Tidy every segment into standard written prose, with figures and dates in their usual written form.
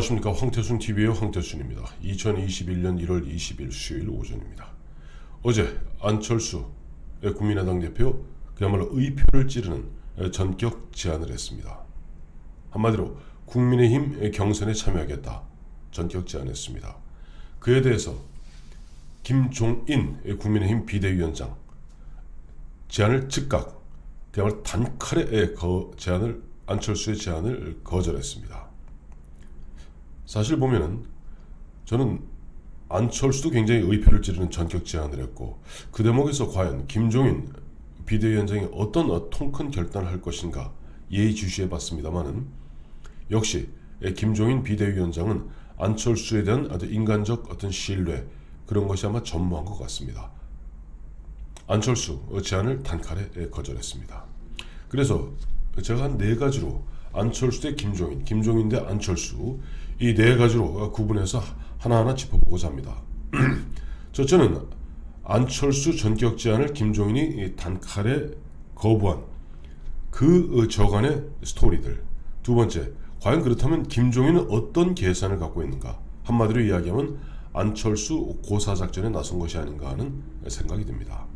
안녕하십니까. 황태순TV의 황태순입니다. 2021년 1월 20일 수요일 오전입니다. 어제 안철수의 국민의당 대표 그야말로 의표를 찌르는 전격 제안을 했습니다. 한마디로 국민의힘 경선에 참여하겠다 전격 제안했습니다. 그에 대해서 김종인 국민의힘 비대위원장 제안을 즉각 그야말로 단칼에 안철수의 제안을 거절했습니다. 사실 보면은 저는 안철수도 굉장히 의표를 찌르는 전격 제안을 했고 그 대목에서 과연 김종인 비대위원장이 어떤 통큰 결단을 할 것인가 예의주시해 봤습니다만은 역시 김종인 비대위원장은 안철수에 대한 아주 인간적 어떤 신뢰 그런 것이 아마 전무한 것 같습니다. 안철수 제안을 단칼에 거절했습니다. 그래서 제가 한 4가지로 안철수 대 김종인, 김종인 대 안철수 이 4가지로 구분해서 하나하나 짚어보고자 합니다. 첫째는 안철수 전격 제안을 김종인이 단칼에 거부한 그 저간의 스토리들. 두 번째, 과연 그렇다면 김종인은 어떤 계산을 갖고 있는가? 한마디로 이야기하면 안철수 고사작전에 나선 것이 아닌가 하는 생각이 듭니다.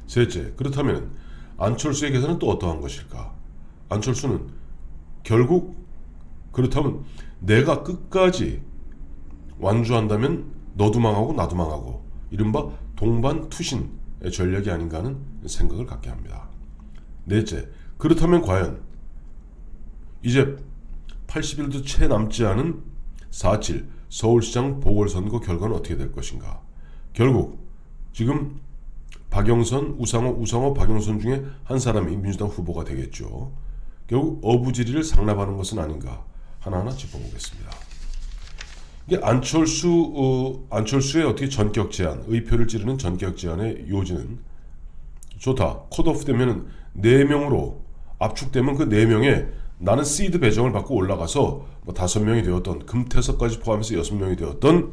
셋째, 그렇다면 안철수의 계산은 또 어떠한 것일까? 안철수는 결국 그렇다면 내가 끝까지 완주한다면 너도 망하고 나도 망하고 이른바 동반투신 전략이 아닌가 하는 생각을 갖게 합니다. 넷째, 그렇다면 과연 이제 80일도 채 남지 않은 4.7 서울시장 보궐선거 결과는 어떻게 될 것인가? 결국 지금 박영선, 우상호, 박영선 중에 한 사람이 민주당 후보가 되겠죠. 결국 어부지리를 상납하는 것은 아닌가 하나하나 짚어보겠습니다. 이게 안철수의 어떻게 전격 제안, 의표를 찌르는 전격 제안의 요지는 좋다. 컷오프 되면은 4명으로 압축되면 그 4명에 나는 시드 배정을 받고 올라가서 뭐 5명이 되었던 금태섭까지 포함해서 6명이 되었던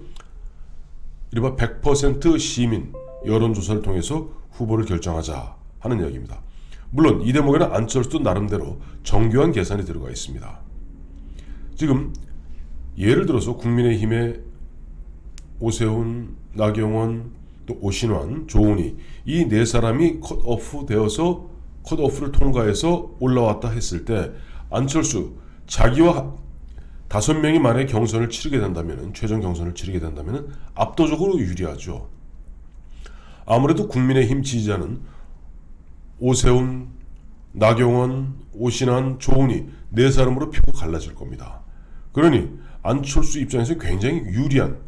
이른바 100% 시민 여론조사를 통해서 후보를 결정하자 하는 이야기입니다. 물론 이 대목에는 안철수도 나름대로 정교한 계산이 들어가 있습니다. 지금 예를 들어서 국민의힘의 오세훈, 나경원, 또 오신환, 조은희 이 4사람이 컷오프를 통과해서 올라왔다 했을 때 안철수 자기와 5명이 만약에 경선을 치르게 된다면 최종 경선을 치르게 된다면 압도적으로 유리하죠. 아무래도 국민의힘 지지자는 오세훈, 나경원, 오신환, 조은희 4사람으로 표가 갈라질 겁니다. 그러니 안철수 입장에서 굉장히 유리한,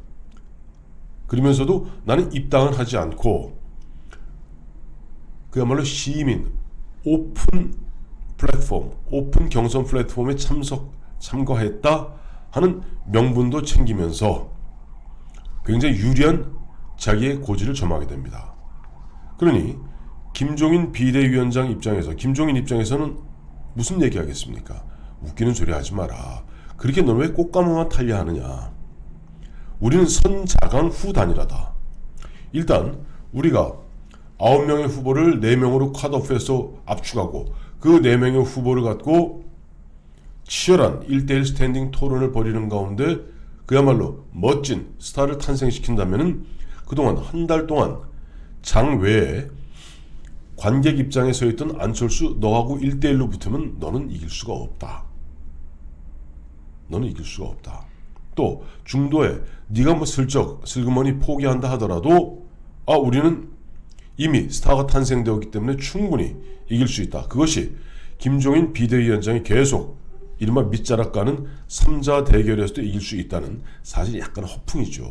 그러면서도 나는 입당을 하지 않고 그야말로 시민 오픈 플랫폼, 오픈 경선 플랫폼에 참가했다 하는 명분도 챙기면서 굉장히 유리한 자기의 고지를 점하게 됩니다. 그러니 김종인 비대위원장 입장에서, 김종인 입장에서는 무슨 얘기하겠습니까? 웃기는 소리 하지 마라. 그렇게 너는 왜 꽃가마만 탈려 하느냐. 우리는 선자강 후단일하다. 일단 우리가 9명의 후보를 4명으로 컷오프해서 압축하고 그 4명의 후보를 갖고 치열한 1대1 스탠딩 토론을 벌이는 가운데 그야말로 멋진 스타를 탄생시킨다면 그동안 한 달 동안 장외에 관객 입장에 서 있던 안철수 너하고 1대1로 붙으면 너는 이길 수가 없다. 너는 이길 수가 없다. 또 중도에 네가 뭐 슬그머니 포기한다 하더라도 우리는 이미 스타가 탄생되었기 때문에 충분히 이길 수 있다. 그것이 김종인 비대위원장이 계속 이른바 밑자락 가는 3자 대결에서도 이길 수 있다는 사실 약간 허풍이죠.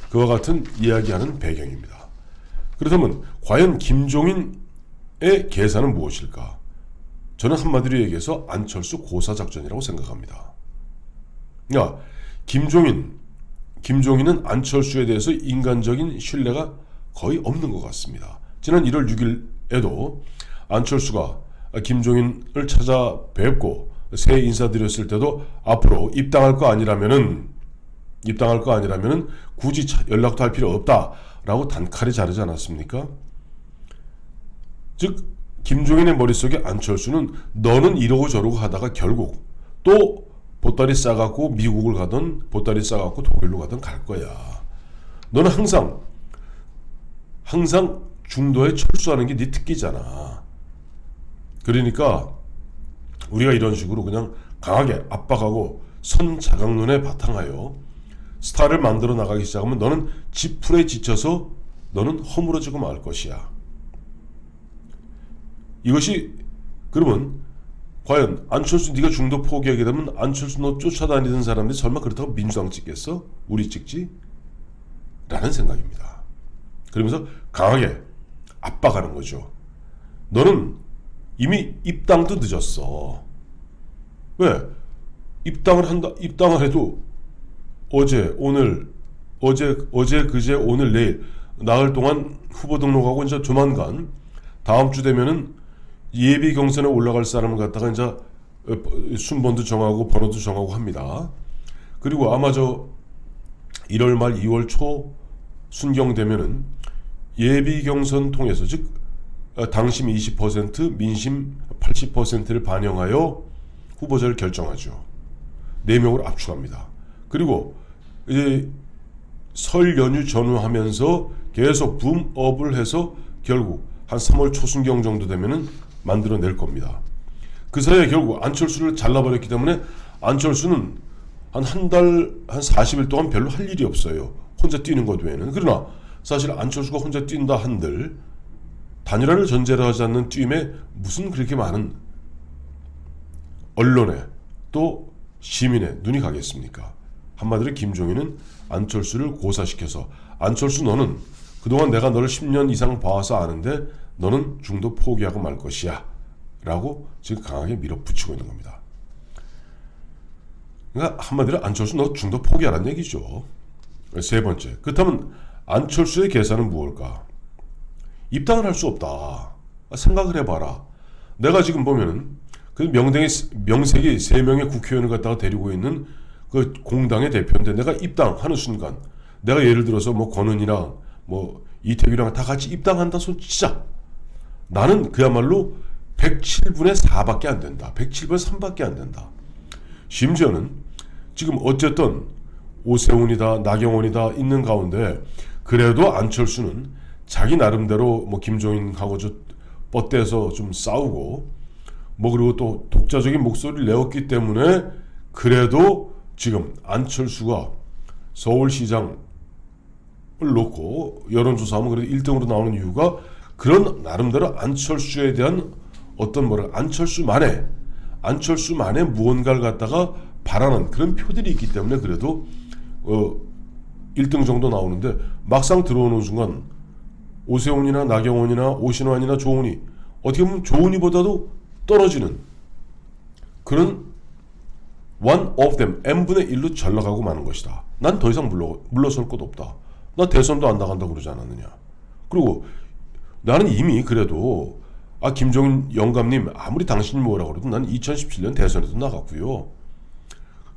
그와 같은 이야기하는 배경입니다. 그렇다면 과연 김종인의 계산은 무엇일까? 저는 한마디로 얘기해서 안철수 고사작전이라고 생각합니다. 김종인은 안철수에 대해서 인간적인 신뢰가 거의 없는 것 같습니다. 지난 1월 6일에도 안철수가 김종인을 찾아뵙고 새해 인사드렸을 때도 앞으로 입당할 거 아니라면은 굳이 연락도 할 필요 없다라고 단칼에 자르지 않았습니까? 즉 김종인의 머릿속에 안철수는 너는 이러고 저러고 하다가 결국 또 보따리 싸갖고 미국을 가든 보따리 싸갖고 독일로 가든 갈 거야. 너는 항상 중도에 철수하는 게 네 특기잖아. 그러니까 우리가 이런 식으로 그냥 강하게 압박하고 선자강론에 바탕하여 스타를 만들어 나가기 시작하면 너는 지풀에 지쳐서 너는 허물어지고 말 것이야. 이것이 그러면 과연 안철수 네가 중도 포기하게 되면 안철수 너 쫓아다니던 사람들이 설마 그렇다고 민주당 찍겠어? 우리 찍지? 라는 생각입니다. 그러면서 강하게 압박하는 거죠. 너는 이미 입당도 늦었어. 왜? 입당을 해도 어제, 오늘, 그제, 오늘, 내일 나흘 동안 후보 등록하고 이제 조만간 다음 주 되면은 예비 경선에 올라갈 사람을 갖다가 이제 순번도 정하고 번호도 정하고 합니다. 그리고 아마 1월 말 2월 초 순경되면은 예비 경선 통해서 즉 당심 20% 민심 80%를 반영하여 후보자를 결정하죠. 4명으로 압축합니다. 그리고 이제 설 연휴 전후하면서 계속 붐업을 해서 결국 한 3월 초순경 정도 되면은 만들어낼 겁니다. 그 사이에 결국 안철수를 잘라버렸기 때문에 안철수는 한 달, 한 40일 동안 별로 할 일이 없어요. 혼자 뛰는 것 외에는. 그러나 사실 안철수가 혼자 뛴다 한들 단일화를 전제로 하지 않는 뛰임에 무슨 그렇게 많은 언론에 또 시민의 눈이 가겠습니까? 한마디로 김종인은 안철수를 고사시켜서 안철수 너는 그동안 내가 너를 10년 이상 봐와서 아는데 너는 중도 포기하고 말 것이야 라고 지금 강하게 밀어붙이고 있는 겁니다. 그러니까 한마디로 안철수 너 중도 포기하라는 얘기죠. 세 번째, 그렇다면 안철수의 계산은 무엇일까? 입당을 할 수 없다. 생각을 해봐라. 내가 지금 보면은 그 명색이 3명의 국회의원을 갖다가 데리고 있는 그 공당의 대표인데 내가 입당하는 순간 내가 예를 들어서 뭐 권은이랑 뭐 이태규랑 다 같이 입당한다 손 치자. 나는 그야말로 107분의 4밖에 안 된다. 107분의 3밖에 안 된다. 심지어는 지금 어쨌든 오세훈이다 나경원이다 있는 가운데 그래도 안철수는 자기 나름대로 뭐 김종인하고 뻗대서 좀 싸우고 뭐 그리고 또 독자적인 목소리를 내었기 때문에 그래도 지금 안철수가 서울시장을 놓고 여론조사하면 그래도 1등으로 나오는 이유가 그런 나름대로 안철수에 대한 어떤 안철수만의 무언가를 갖다가 바라는 그런 표들이 있기 때문에 그래도 1등 정도 나오는데 막상 들어오는 순간 오세훈이나 나경원이나 오신환이나 조은희 어떻게 보면 조은희보다도 떨어지는 그런 one of them n분의 1로 전락하고 마는 것이다. 난 더 이상 물러설 곳 없다. 나 대선도 안 나간다고 그러지 않았느냐. 그리고 나는 이미 그래도 김종인 영감님 아무리 당신이 뭐라 그래도 난 2017년 대선에도 나갔고요.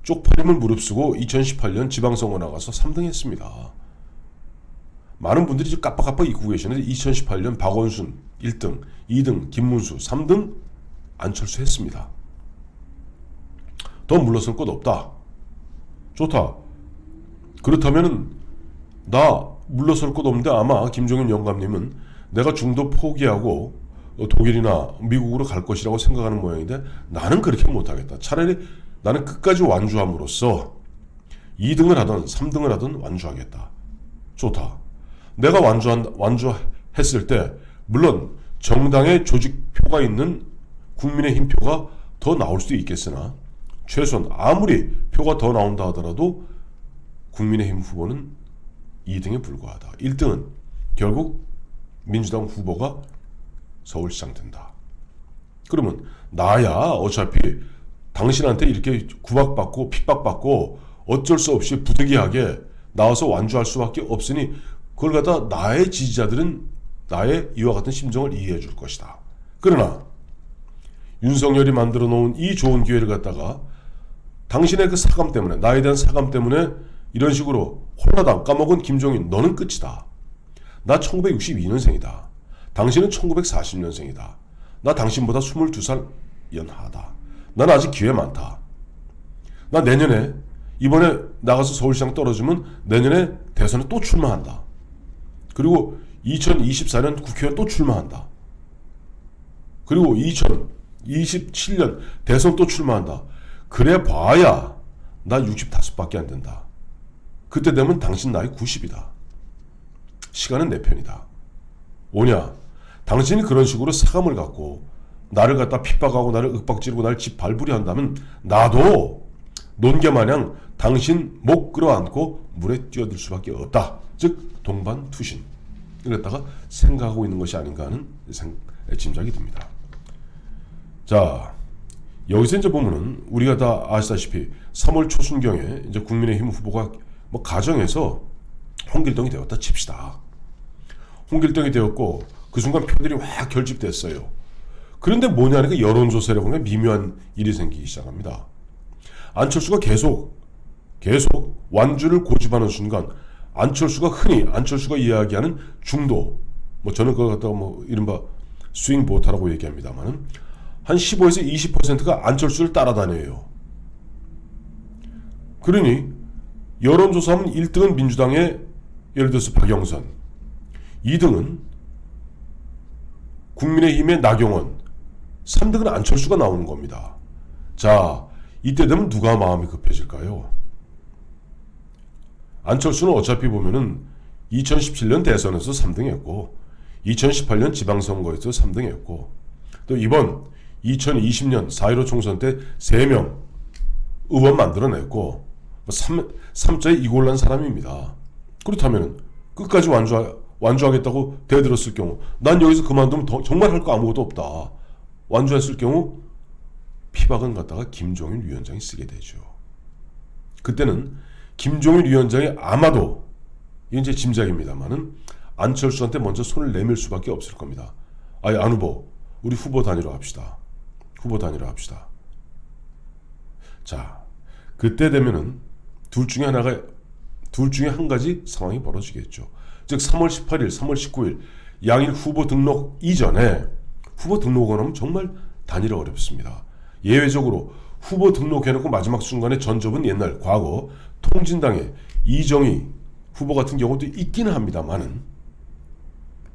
쪽팔림을 무릅쓰고 2018년 지방선거 나가서 3등 했습니다. 많은 분들이 지금 깜빡깜빡 잊고 계시는데 2018년 박원순 1등, 2등 김문수, 3등 안철수 했습니다. 더 물러설 것 없다. 좋다. 그렇다면은 나 물러설 것 없는데 아마 김종인 영감님은 내가 중도 포기하고 독일이나 미국으로 갈 것이라고 생각하는 모양인데 나는 그렇게 못하겠다. 차라리 나는 끝까지 완주함으로써 2등을 하든 3등을 하든 완주하겠다. 좋다. 내가 완주했을 때 물론 정당의 조직표가 있는 국민의힘 표가 더 나올 수도 있겠으나 최소한 아무리 표가 더 나온다 하더라도 국민의힘 후보는 2등에 불과하다. 1등은 결국 민주당 후보가 서울시장 된다. 그러면 나야 어차피 당신한테 이렇게 구박받고 핍박받고 어쩔 수 없이 부득이하게 나와서 완주할 수밖에 없으니 그걸 갖다 나의 지지자들은 나의 이와 같은 심정을 이해해 줄 것이다. 그러나 윤석열이 만들어 놓은 이 좋은 기회를 갖다가 당신의 그 사감 때문에 나에 대한 사감 때문에 이런 식으로 홀라당 까먹은 김종인 너는 끝이다. 나 1962년생이다. 당신은 1940년생이다. 나 당신보다 22살 연하다. 난 아직 기회 많다. 나 내년에 이번에 나가서 서울시장 떨어지면 내년에 대선에 또 출마한다. 그리고 2024년 국회의원 또 출마한다. 그리고 2027년 대선 또 출마한다. 그래 봐야 나 65밖에 안 된다. 그때 되면 당신 나이 90이다. 시간은 내 편이다. 뭐냐? 당신이 그런 식으로 사감을 갖고 나를 갖다 핍박하고 나를 윽박지르고 나를 짓밟으려 한다면 나도 논개마냥 당신 목 끌어안고 물에 뛰어들 수밖에 없다. 즉 동반투신. 이랬다가 생각하고 있는 것이 아닌가 하는 짐작이 듭니다. 자, 여기서 이제 보면은 우리가 다 아시다시피 3월 초순경에 이제 국민의힘 후보가 뭐 가정에서 홍길동이 되었다 칩시다. 홍길동이 되었고 그 순간 표들이 확 결집됐어요. 그런데 뭐냐니까 여론조사를 보면 미묘한 일이 생기기 시작합니다. 안철수가 계속 완주를 고집하는 순간 안철수가 흔히 안철수가 이야기하는 중도, 뭐 저는 그걸 갖다가 뭐 이른바 스윙 보타라고 얘기합니다만은 한 15에서 20%가 안철수를 따라다녀요. 그러니 여론조사하면 1등은 민주당의 예를 들어서 박영선, 2등은 국민의힘의 나경원, 3등은 안철수가 나오는 겁니다. 자, 이때 되면 누가 마음이 급해질까요? 안철수는 어차피 보면은 2017년 대선에서 3등했고 2018년 지방선거에서 3등했고 또 이번 2020년 4.15 총선 때 3명 의원 만들어냈고 3자에 이골난 사람입니다. 그렇다면 끝까지 완주하겠다고 대들었을 경우 난 여기서 그만두면 정말 할 거 아무것도 없다. 완주했을 경우 피박은 갖다가 김종인 위원장이 쓰게 되죠. 그때는 김종인 위원장이 아마도 이건 제 짐작입니다만은 안철수한테 먼저 손을 내밀 수밖에 없을 겁니다. 아니 안 후보 우리 후보 단일화 합시다. 후보 단일화 합시다. 자, 그때 되면은 둘 중에 한 가지 상황이 벌어지겠죠. 즉 3월 18일, 3월 19일 양일 후보 등록 이전에 후보 등록을 하면 정말 단일화 어렵습니다. 예외적으로 후보 등록해놓고 마지막 순간에 전접은 옛날 과거 통진당의 이정희 후보 같은 경우도 있기는 합니다만은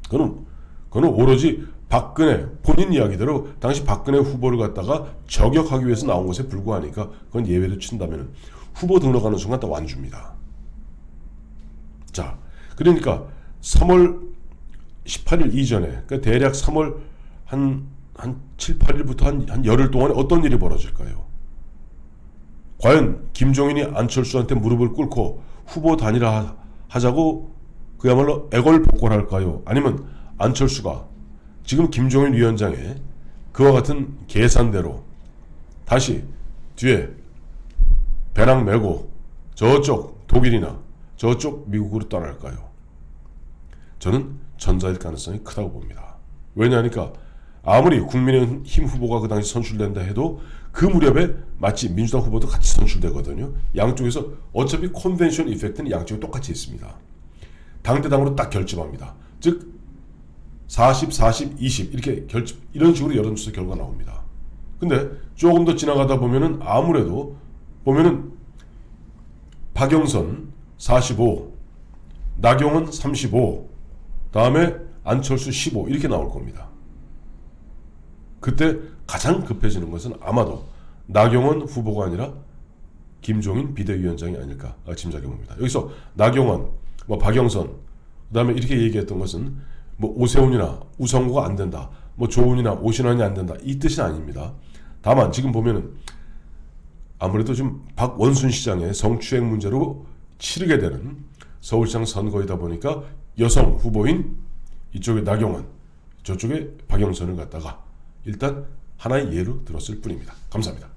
그거는 오로지 박근혜 본인 이야기대로 당시 박근혜 후보를 갖다가 저격하기 위해서 나온 것에 불과하니까 그건 예외로 친다면 후보 등록하는 순간 다 완주입니다. 자, 그러니까 3월 18일 이전에 그러니까 대략 3월 한 7, 8일부터 한 열흘 동안에 어떤 일이 벌어질까요? 과연 김종인이 안철수한테 무릎을 꿇고 후보 단일화 하자고 그야말로 애걸복걸할까요? 아니면 안철수가 지금 김종인 위원장의 그와 같은 계산대로 다시 뒤에 배낭 메고 저쪽 독일이나 저쪽 미국으로 떠날까요? 저는 전자일 가능성이 크다고 봅니다. 왜냐하니까 아무리 국민의힘 후보가 그 당시 선출된다 해도 그 무렵에 마치 민주당 후보도 같이 선출되거든요. 양쪽에서 어차피 컨벤션 이펙트는 양쪽에 똑같이 있습니다. 당대당으로 딱 결집합니다. 즉 40, 40, 20 이렇게 이런 식으로 여론조사 결과 나옵니다. 근데 조금 더 지나가다 보면은 아무래도 보면은 박영선 45, 나경원 35, 다음에 안철수 15 이렇게 나올 겁니다. 그때 가장 급해지는 것은 아마도 나경원 후보가 아니라 김종인 비대위원장이 아닐까 짐작해 봅니다. 여기서 나경원, 뭐 박영선, 그 다음에 이렇게 얘기했던 것은 뭐 오세훈이나 우성구가 안 된다, 뭐 조은이나 오신환이 안 된다 이 뜻은 아닙니다. 다만 지금 보면은 아무래도 좀 박원순 시장의 성추행 문제로 치르게 되는 서울시장 선거이다 보니까 여성 후보인 이쪽에 나경원, 저쪽에 박영선을 갖다가 일단 하나의 예로 들었을 뿐입니다. 감사합니다.